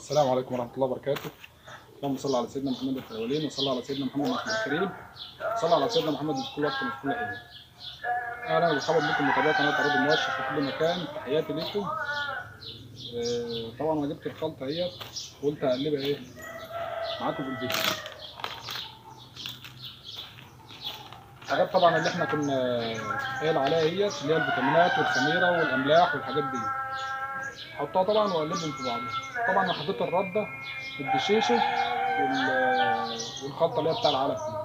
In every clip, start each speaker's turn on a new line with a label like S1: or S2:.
S1: السلام عليكم ورحمة الله وبركاته. اللهم صل على سيدنا محمد في الأولين وصلى على سيدنا محمد في الآخرين. صلى على سيدنا محمد في كل وقت وفي كل حين. أهلا ومرحبا بكم متابعي قناة عروض المواشي في كل مكان، تحياتي ليكم. طبعا أنا جبت الخلطة اهيت وقلت أقلبها معاكم في الفيديو. الحاجات طبعا اللي احنا كنا قايل عليها اهيت اللي هي الفيتامينات والخميرة والأملاح والحاجات دي. حطها طبعا وأقلبهم في بعض. طبعا أنا حطيت الردة والدشيشة والخلطة اللي هي بتاع العلف دي.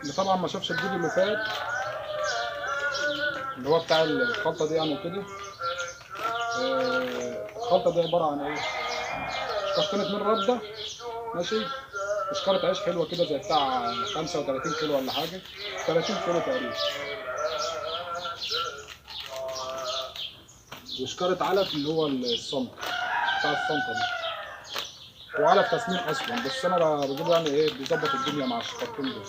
S1: اللي طبعا ما شافش الفيديو اللي فات اللي هو بتاع الخلطه دي يعني وكده. الخلطه دي عباره عن ايه؟ كرتونه من رده، ماشي، وشكاره عيش حلوه كده زي بتاع 35 كيلو ولا حاجه، 30 كيلو تقريبا، وشكاره علف اللي هو الصمت بتاع الصمته دي، وعلف تسمين اصلا، بس انا بجيبه يعني بيظبط الدنيا مع الشكارتين دول.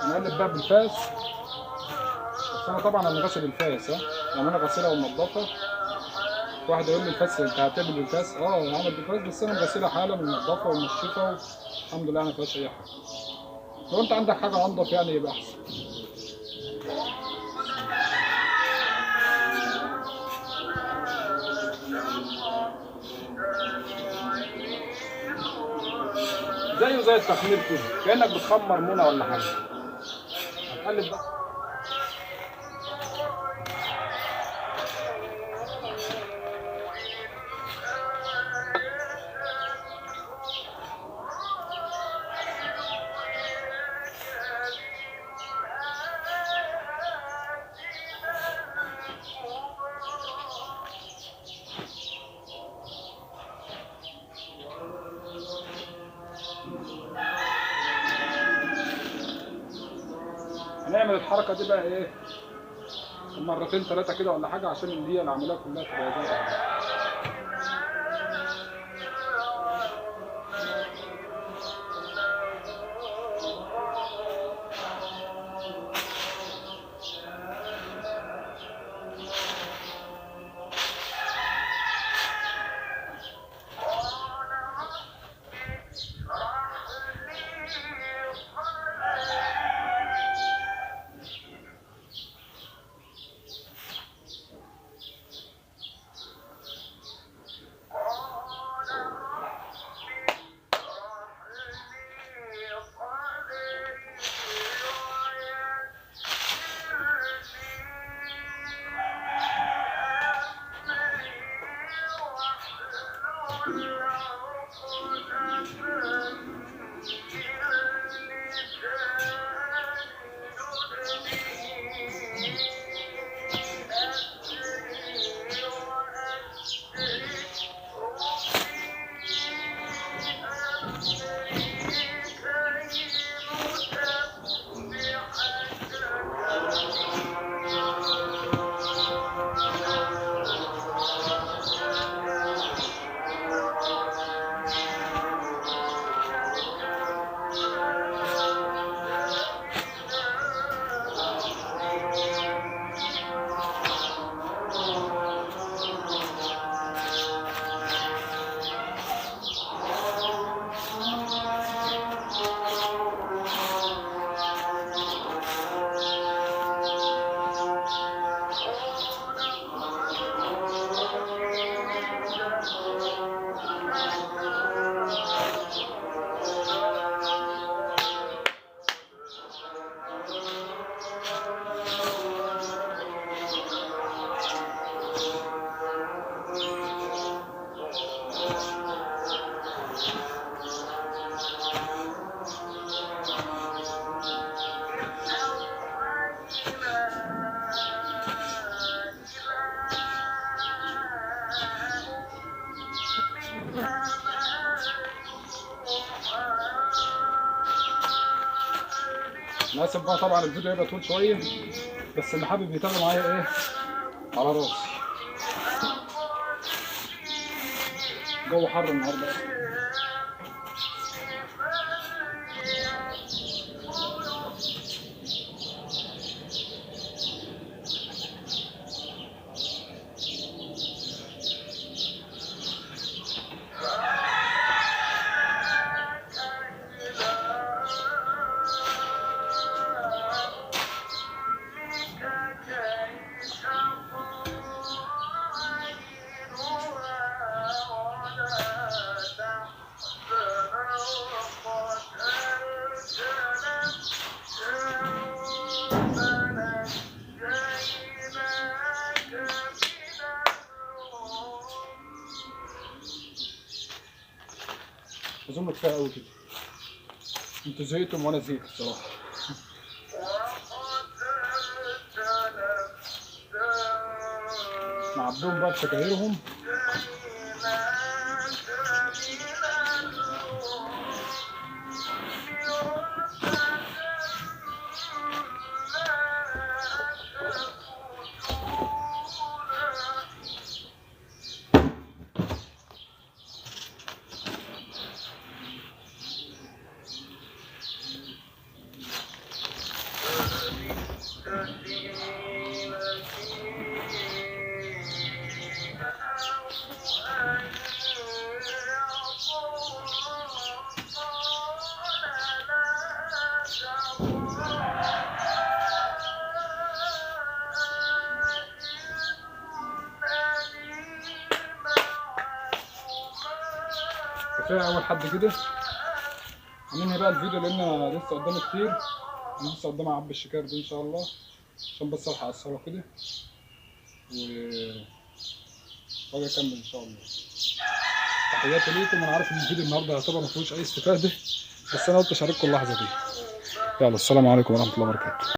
S1: نقلب بقى بالفاس، بس انا طبعا غاسل الفاس، يعني انا غاسلها ومنضفه. واحد يقول لي الفاس انت هتعمل بالفاس؟ هعمل بالفاس، بس انا مغسلها حالا ومنضفه ومنشفه والحمد لله ما فيهاش اي حاجه. لو انت عندك حاجه انضف يعني يبقى احسن. زيه زي التخمير كده، كانك بتخمر مونه ولا حاجه. هتقلب بقى. هنعمل الحركه دي بقى مرتين ثلاثه كده ولا حاجه، عشان اللي هي العمليه كلها تبقى زي بعض. انا اسف بقى طبعا الفيديو هيبقى طول شويه، بس اللي حابب يتابع معايا ايه على راسي. الجو حر النهارده. اظن كفايه قوي كده. انتوا زهقتم وانا زهقت الصراحه. نعبيهم بقى بسجايرهم. كفايه اول حد كده. هننهي بقى الفيديو لان لسه قدامي كتير. انا لسه قدامي اعبي الشكاير دي ان شاء الله، عشان بس الحق اقصرها كده واجي اكمل ان شاء الله. تحياتي ليكم. انا عارف ان الفيديو النهارده يعتبر ما فيهوش اي استفاده، بس انا قلت اشارككم اللحظه دي. يلا السلام عليكم ورحمه الله وبركاته.